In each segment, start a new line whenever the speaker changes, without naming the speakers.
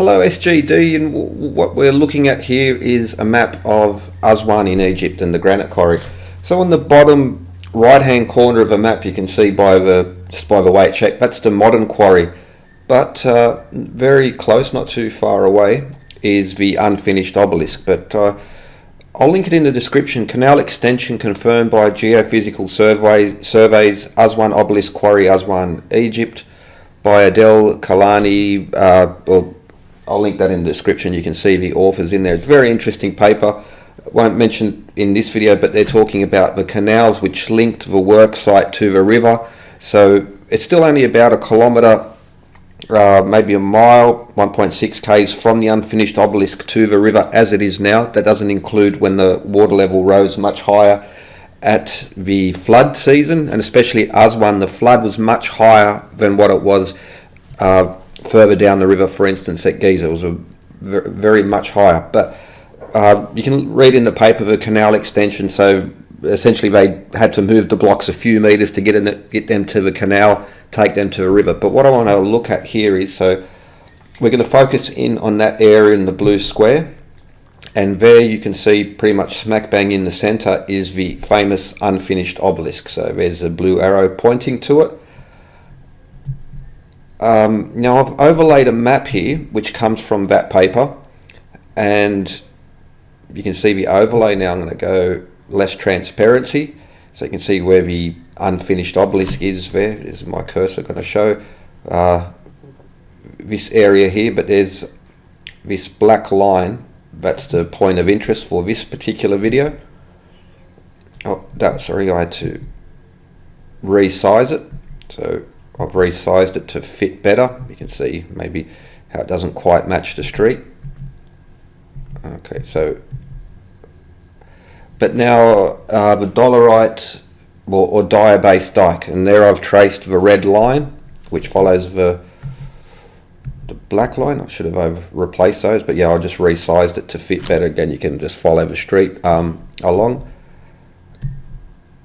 Hello SGD, and what we're looking at here is a map of Aswan in Egypt and the Granite Quarry. So on the bottom right hand corner of the map you can see just by the way it's shaped, that's the modern quarry. But very close, not too far away, is the unfinished obelisk. But I'll link it in the description. Canal extension confirmed by geophysical surveys, Aswan Obelisk Quarry, Aswan, Egypt, by Adel, Kelany. I'll link that in the description. You can see the authors in there. It's a very interesting paper. Won't mention in this video, but they're talking about the canals which linked the work site to the river. So it's still only about a kilometre, maybe a mile, 1.6 k's from the unfinished obelisk to the river as it is now. That doesn't include when the water level rose much higher at the flood season, and especially Aswan, the flood was much higher than what it was further down the river. For instance, at Giza, it was very much higher. But you can read in the paper the canal extension. So essentially, they had to move the blocks a few meters to get them to the canal, take them to the river. But what I want to look at here is, so we're going to focus in on that area in the blue square, and there you can see pretty much smack bang in the center is the famous unfinished obelisk. So there's a blue arrow pointing to it. Now I've overlaid a map here which comes from that paper, and you can see the overlay. Now I'm going to go less transparency so you can see where the unfinished obelisk is. There is my cursor going to show this area here, but there's this black line. That's the point of interest for this particular video. Sorry, I had to resize it. So I've resized it to fit better. You can see maybe how it doesn't quite match the street. Okay, so, but now the Dolerite or dia-based dike, and there I've traced the red line which follows the black line. I should have replaced those, but yeah, I just resized it to fit better. Again, you can just follow the street along.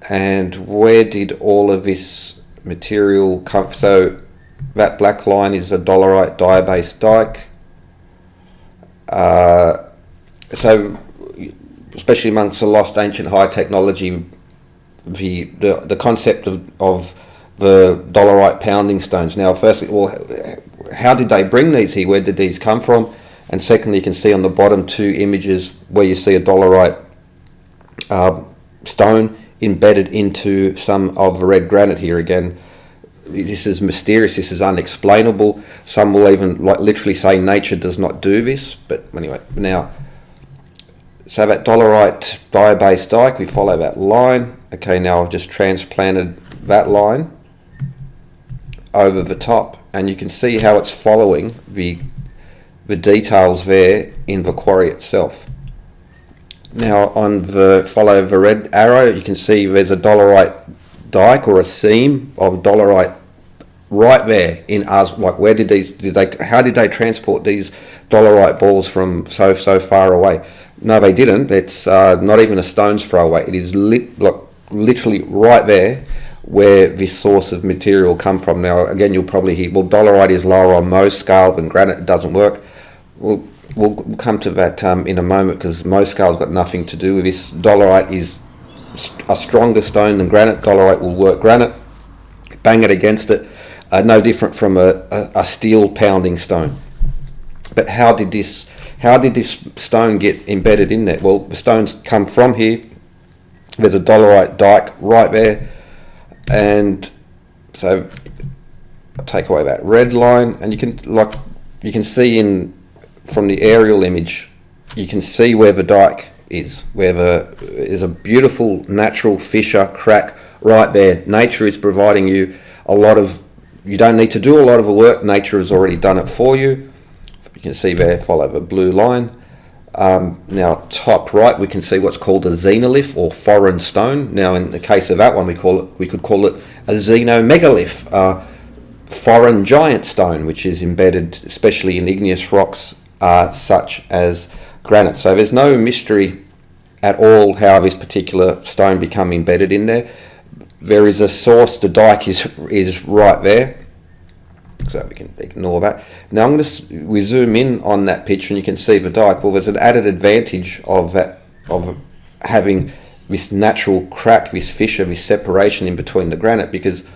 And where did all of this material come? So that black line is a Dolerite dia-based dike. So especially amongst the lost ancient high technology, the concept of the Dolerite pounding stones. Now firstly, well, how did they bring these here? Where did these come from? And secondly, you can see on the bottom two images where you see a Dolerite stone embedded into some of the red granite here. Again, this is mysterious, this is unexplainable. Some will even literally say nature does not do this. But anyway, now, so that Dolerite dia-based dike, we follow that line. Okay, now I've just transplanted that line over the top, and you can see how it's following the details there in the quarry itself. Now on the follow the red arrow, you can see there's a Dolerite dike or a seam of Dolerite right there in Aswan. Like, where did how did they transport these Dolerite balls from so far away? No, they didn't. It's not even a stone's throw away. It is literally right there where this source of material come from. Now again, you'll probably hear, well, Dolerite is lower on Mohs scale than granite, it doesn't work. We'll come to that in a moment, because Mohs scale's got nothing to do with this. Dolerite is a stronger stone than granite. Dolerite will work granite, bang it against it, no different from a steel pounding stone. But how did this stone get embedded in there? Well, the stones come from here. There's a Dolerite dike right there, and so I'll take away that red line, and you can see from the aerial image, you can see where the dike is, where there is a beautiful natural fissure crack right there. Nature is providing you you don't need to do a lot of the work. Nature has already done it for you. You can see there, follow the blue line. Now top right, we can see what's called a Zenolith or foreign stone. Now in the case of that one, we could call it a xenomegalith, foreign giant stone, which is embedded especially in igneous rocks such as granite. So there's no mystery at all how this particular stone become embedded in there. There is a source, the dike is right there. so we can ignore that. Now we zoom in on that picture and you can see the dike. Well, there's an added advantage of that, of having this natural crack, this fissure, this separation in between the granite, because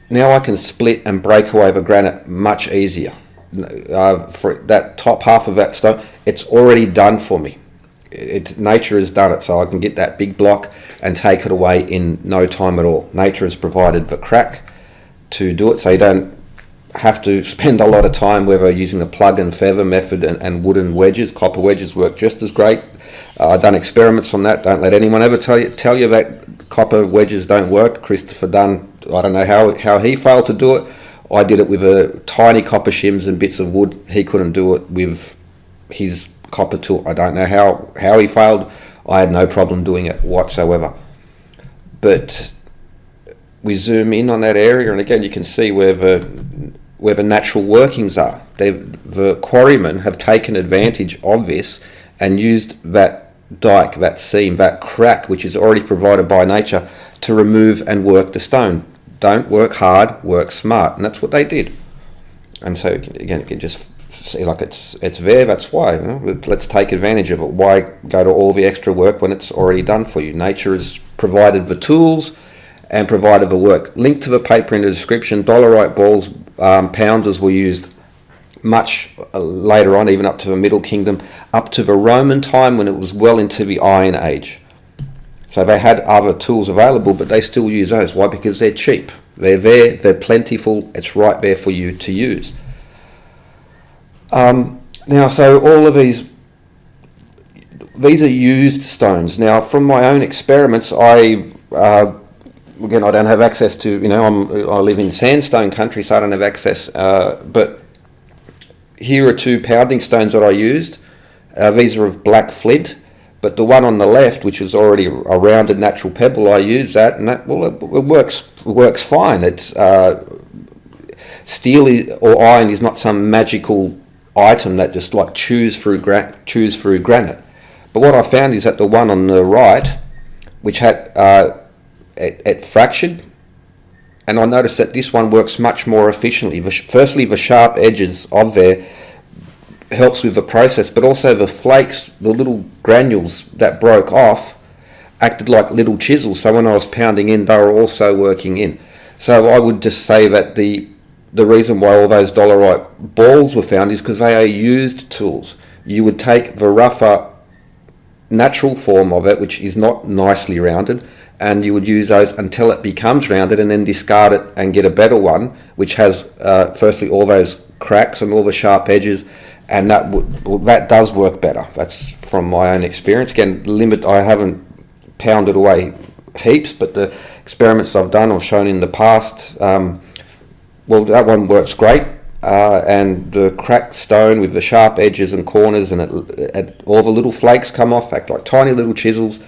now I can split and break away the granite much easier. For that top half of that stone, it's already done for me. Nature has done it, so I can get that big block and take it away in no time at all. Nature has provided the crack to do it, so you don't have to spend a lot of time whether using the plug and feather method and wooden wedges. Copper wedges work just as great. I've done experiments on that. Don't let anyone ever tell you that copper wedges don't work. Christopher Dunn, I don't know how he failed to do it. I did it with a tiny copper shims and bits of wood. He couldn't do it with his copper tool. I don't know how he failed. I had no problem doing it whatsoever. But we zoom in on that area, and again you can see where the natural workings are. The quarrymen have taken advantage of this and used that dike, that seam, that crack which is already provided by nature to remove and work the stone. Don't work hard, work smart, and that's what they did. And so again, you can just see like it's there. That's why, you know, let's take advantage of it. Why go to all the extra work when it's already done for you? Nature has provided the tools and provided the work. Link to the paper in the description. Dolerite balls, pounders were used much later on, even up to the Middle Kingdom, up to the Roman time when it was well into the Iron Age. So they had other tools available, but they still use those. Why? Because they're cheap. They're there, they're plentiful, it's right there for you to use. Now, so all of these are used stones. Now, from my own experiments, again, I don't have access to, I live in sandstone country, so I don't have access, but here are two pounding stones that I used. These are of black flint, but the one on the left, which was already a rounded natural pebble, I used that, and it works fine. It's steel or iron is not some magical item that just like chews through granite. But what I found is that the one on the right, which had it fractured, and I noticed that this one works much more efficiently. Firstly, the sharp edges of there helps with the process, but also the flakes, the little granules that broke off, acted like little chisels. So when I was pounding in, they were also working in. So I would just say that the reason why all those dolerite balls were found is because they are used tools. You would take the rougher natural form of it, which is not nicely rounded, and you would use those until it becomes rounded and then discard it and get a better one, which has firstly all those cracks and all the sharp edges, and that does work better. That's from my own experience. Again, I haven't pounded away heaps, but the experiments I've done or shown in the past, well, that one works great, and the cracked stone with the sharp edges and corners and all the little flakes come off, act like tiny little chisels.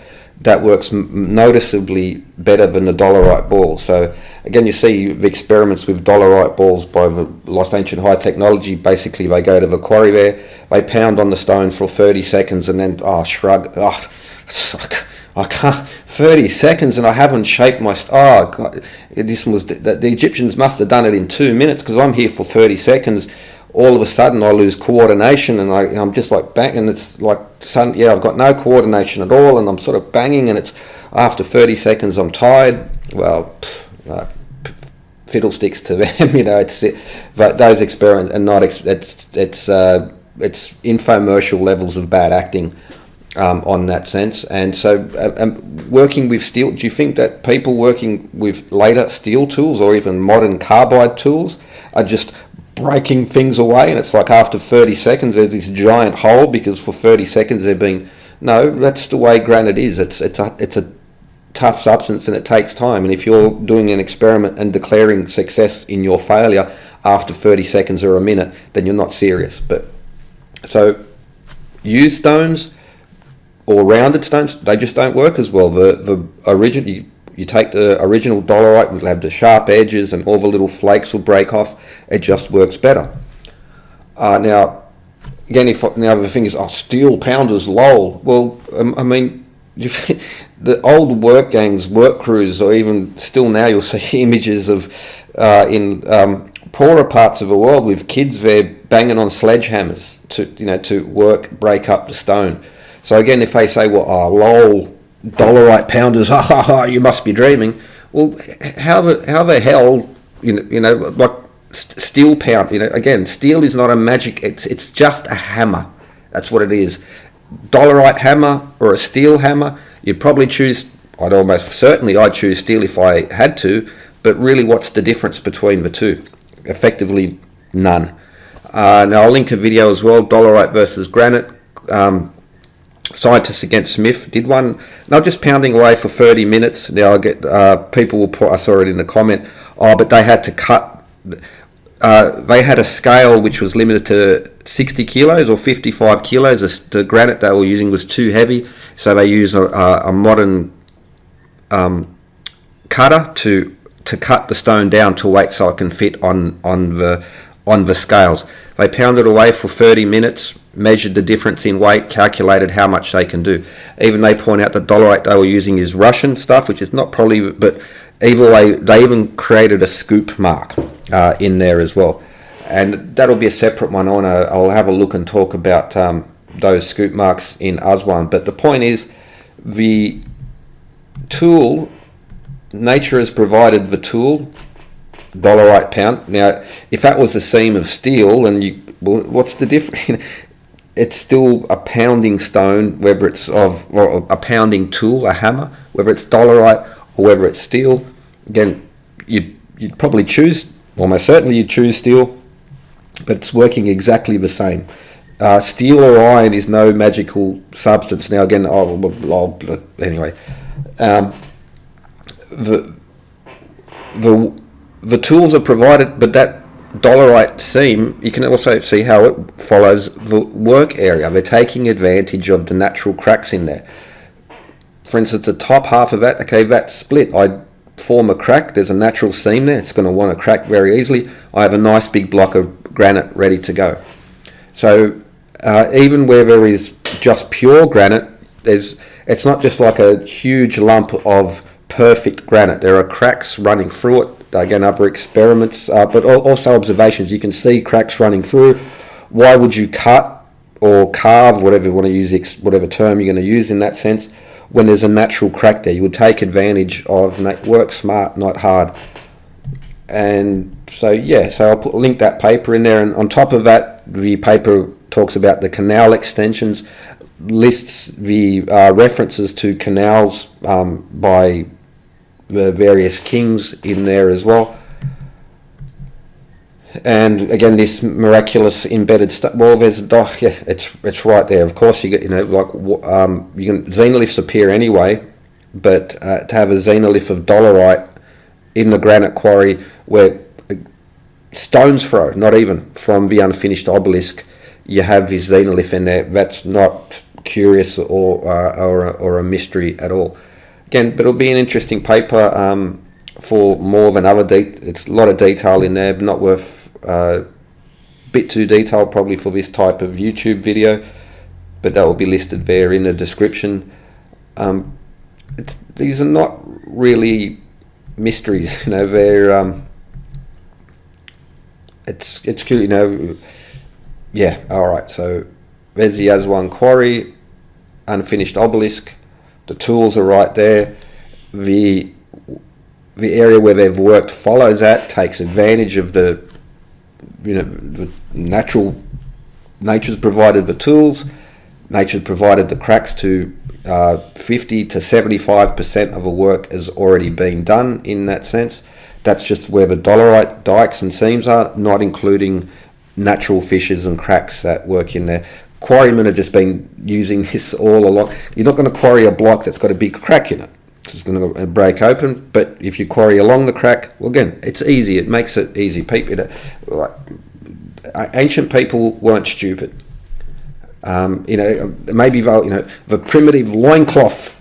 That works noticeably better than the dolerite balls. So again, you see the experiments with dolerite balls by the Lost Ancient High Technology. Basically, they go to the quarry there, they pound on the stone for 30 seconds and then shrug. I can't. 30 seconds and I haven't shaped my. God, the Egyptians must have done it in 2 minutes, because I'm here for 30 seconds. All of a sudden I lose coordination and I'm just like banging. It's like, I've got no coordination at all, and I'm sort of banging, and it's after 30 seconds I'm tired. Well, fiddlesticks to them, but those experiments are not. It's infomercial levels of bad acting on that sense. And so working with steel, do you think that people working with later steel tools or even modern carbide tools are just breaking things away, and it's like after 30 seconds there's this giant hole because for 30 seconds they've been... No, that's the way granite is. It's a tough substance and it takes time, and if you're doing an experiment and declaring success in your failure after 30 seconds or a minute, then you're not serious. But so used stones or rounded stones, they just don't work as well. The original, you take the original dolerite, will have the sharp edges and all the little flakes will break off. It just works better. Now, again, the thing is, steel pounders, lol. Well, I mean, the old work gangs, work crews, or even still now, you'll see images of in poorer parts of the world with kids there banging on sledgehammers to break up the stone. So again, if they say, well, oh, lol, dolerite pounders, ha ha ha, you must be dreaming. Well, how the hell, like steel pound, again, steel is not a magic, it's just a hammer. That's what it is. Dolerite hammer or a steel hammer, you'd probably choose, I'd choose steel if I had to, but really what's the difference between the two? Effectively none. Now I'll link a video as well, Dolerite versus Granite. Scientists Against Smith did one. They're just pounding away for 30 minutes. Now I get people will put, I saw it in the comment, but they had to cut. They had a scale which was limited to 60 kilos or 55 kilos. The granite they were using was too heavy, so they use a modern cutter to cut the stone down to weight so it can fit on the scales. They pounded away for 30 minutes, measured the difference in weight, calculated how much they can do. Even they point out the dolerite they were using is Russian stuff, which is not probably, but either way, they even created a scoop mark in there as well. And that'll be a separate one. I'll have a look and talk about those scoop marks in Aswan. But the point is, the tool, nature has provided the tool, dolerite pound. Now, if that was a seam of steel, then what's the difference? It's still a pounding stone, whether it's or a pounding tool, a hammer, whether it's dolerite or whether it's steel. Again, you'd probably choose, almost certainly you'd choose steel, but it's working exactly the same. Steel or iron is no magical substance. Now again, anyway, the tools are provided, but that dolerite seam, you can also see how it follows the work area. They're taking advantage of the natural cracks in there. For instance, the top half of that, okay, that's split. I form a crack, there's a natural seam there, it's going to want to crack very easily. I have a nice big block of granite ready to go. So even where there is just pure granite, it's not just like a huge lump of perfect granite. There are cracks running through it. Again, other experiments, but also observations. You can see cracks running through. Why would you cut or carve, whatever you want to use, whatever term you're going to use in that sense, when there's a natural crack there? You would take advantage of, work smart, not hard. And so, so I'll link that paper in there. And on top of that, the paper talks about the canal extensions, lists the references to canals by the various kings in there as well. And again, this miraculous embedded stuff. Well, there's it's right there. Of course, you get Zenoliths appear anyway, but to have a Zenolith of dolerite in the granite quarry where stones throw, not even from the unfinished obelisk, you have this Zenolith in there. That's not curious or a mystery at all. Again, but it'll be an interesting paper for more than other it's a lot of detail in there, but not worth a bit too detailed probably for this type of YouTube video, but that will be listed there in the description. These are not really mysteries, they're it's cool, yeah. All right, so there's the Aswan Quarry, unfinished obelisk. The tools are right there. The area where they've worked follows that, takes advantage of the nature's provided the tools. Nature's provided the cracks to 50 to 75% of the work has already been done in that sense. That's just where the dolerite dikes and seams are, not including natural fissures and cracks that work in there. Quarrymen have just been using this all along. You're not going to quarry a block that's got a big crack in it. It's going to break open, but if you quarry along the crack, well, again, it's easy. It makes it easy. Ancient people weren't stupid. Maybe the primitive loincloth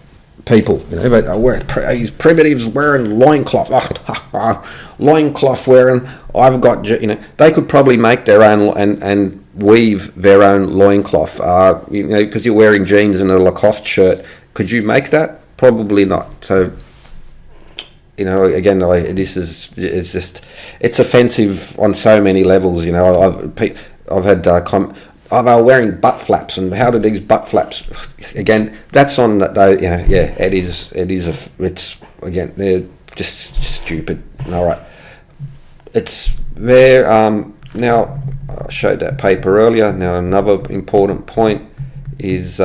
people, these primitives wearing loincloth, loincloth wearing. I've got, they could probably make their own and weave their own loincloth. Because you're wearing jeans and a Lacoste shirt, could you make that? Probably not. So you know, again, it's offensive on so many levels. You know, I've had oh, they were wearing butt flaps, and how do these butt flaps? Again, that's on that. You know, yeah, it's again, they're just stupid. All right, it's there. Now I showed that paper earlier. Now another important point is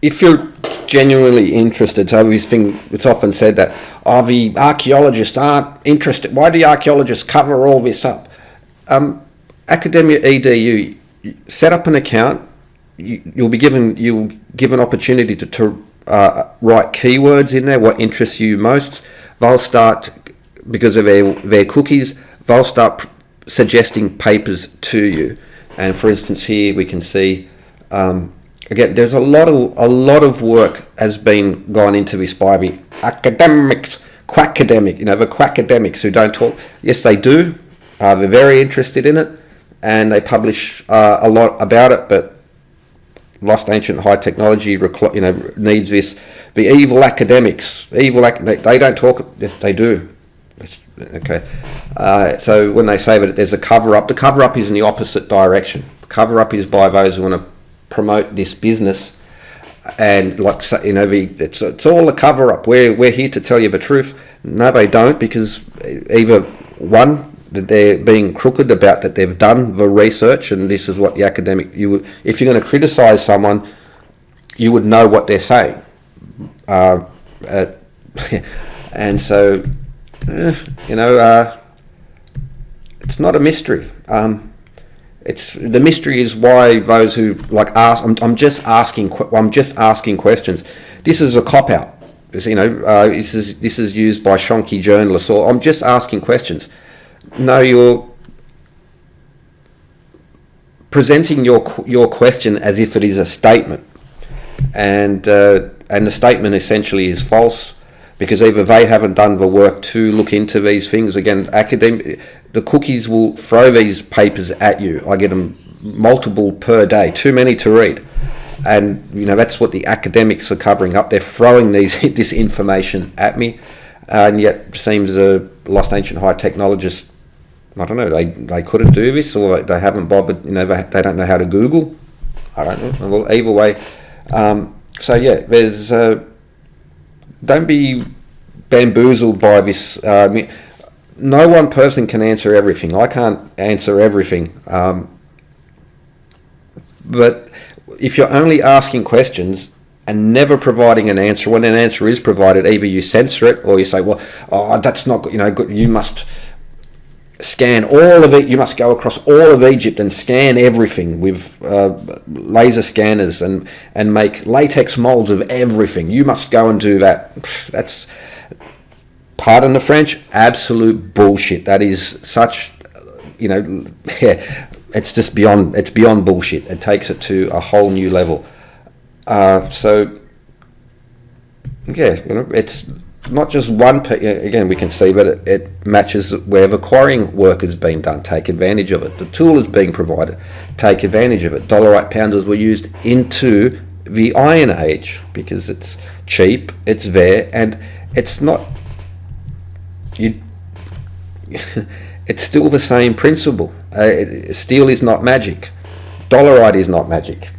if you're genuinely interested, so this thing, it's often said that the archaeologists aren't interested. Why do the archaeologists cover all this up? Academia EDU, set up an account. You'll give an opportunity to write keywords in there, what interests you most. They'll start, because of their cookies, they'll start suggesting papers to you. And for instance, here we can see, again, there's a lot of work has been gone into this by the academics, quackademic, you know, the quackademics who don't talk. Yes, they do. They're very interested in it, and they publish a lot about it. But lost ancient high technology, you know, needs this. The evil academics, they don't talk. Yes, they do. Okay. So when they say that there's a cover up, the cover up is in the opposite direction. The cover up is by those who want to promote this business, and like, you know, it's all a cover up. We're here to tell you the truth. No, they don't, because either one, that they're being crooked about that they've done the research, and this is what the academic, if you're going to criticize someone, you would know what they're saying, and so you know, it's not a mystery. It's the mystery is why those who like ask. I'm just asking questions. This is a cop out. You know, this is used by shonky journalists. Or I'm just asking questions. No, you're presenting your question as if it is a statement, and the statement essentially is false, because either they haven't done the work to look into these things. Again, the cookies will throw these papers at you. I get them multiple per day, too many to read. And, you know, that's what the academics are covering up. They're throwing this information at me. And yet it seems lost ancient high technologists, I don't know, they couldn't do this, or they haven't bothered, you know, they don't know how to Google. I don't know. Well, either way. So, yeah, there's... don't be bamboozled by this. No one person can answer everything. I can't answer everything. But if you're only asking questions and never providing an answer, when an answer is provided, either you censor it or you say, well, that's not good. You know, you must scan all of it. You must go across all of Egypt and scan everything with laser scanners and make latex molds of everything. You must go and do that. That's, pardon the French, absolute bullshit. That is such, you know, yeah, it's just beyond bullshit. It takes it to a whole new level. So, yeah, you know, it's not just one, again, we can see, but it matches where the quarrying work has been done. Take advantage of it. The tool is being provided. Take advantage of it. Dolerite pounders were used into the Iron Age because it's cheap, it's there, and it's not... it's still the same principle. Steel is not magic. Dolerite is not magic.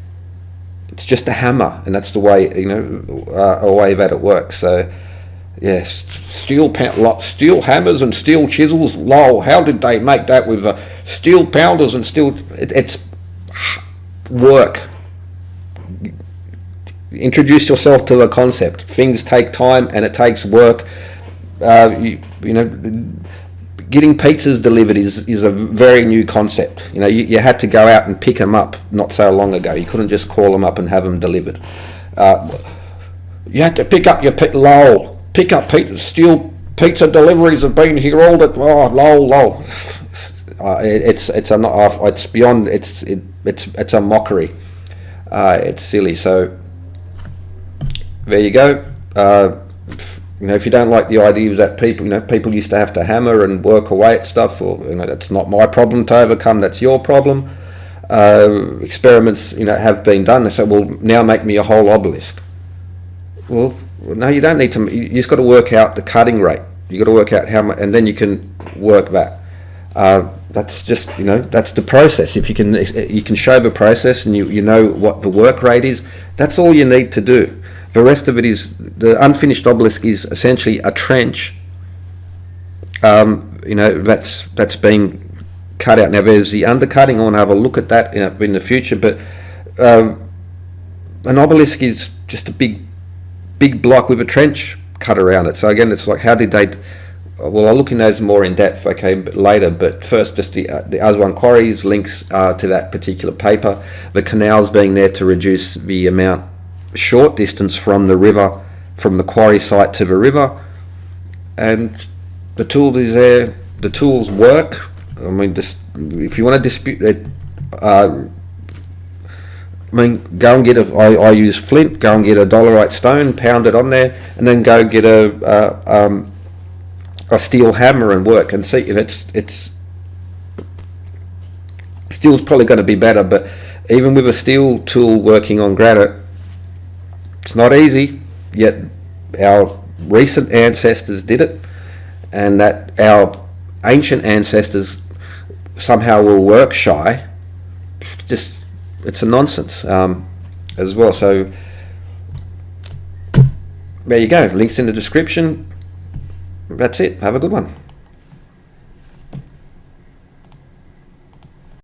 It's just a hammer, and that's the way, you know, a way that it works. So, yes, steel hammers and steel chisels. Lol, how did they make that with steel pounders and steel? It's work. Introduce yourself to the concept. Things take time and it takes work. You know, getting pizzas delivered is a very new concept. You know, you had to go out and pick them up not so long ago. You couldn't just call them up and have them delivered. You had to pick up your pick up pizza. Steel pizza deliveries have been here all the lol. It's beyond. It's a mockery. It's silly. So there you go. You know, if you don't like the idea that people used to have to hammer and work away at stuff, or, you know, that's not my problem to overcome, that's your problem. Experiments, you know, have been done. They say, well, now make me a whole obelisk. Well, no, you don't need to. You just got to work out the cutting rate. You got to work out how much, and then you can work that. That's just, that's the process. If you can show the process, and you know what the work rate is, that's all you need to do. The rest of it is, the unfinished obelisk is essentially a trench. That's being cut out. Now there's the undercutting. I want to have a look at that in the future. But an obelisk is just a big block with a trench cut around it. So again, it's like, how did they? Well, I'll look in those more in depth, but later. But first, just the Aswan Quarry's links to that particular paper. The canals being there to reduce the short distance from the river, from the quarry site to the river, and the tools is there. The tools work. I mean, if you want to dispute it, go and get I use flint. Go and get a Dolerite stone, pound it on there, and then go get a steel hammer and work and see if it's steel's probably going to be better. But even with a steel tool working on granite, it's not easy. Yet our recent ancestors did it, and that our ancient ancestors somehow will work shy. Just, it's a nonsense as well. So there you go. Links in the description. That's it. Have a good one.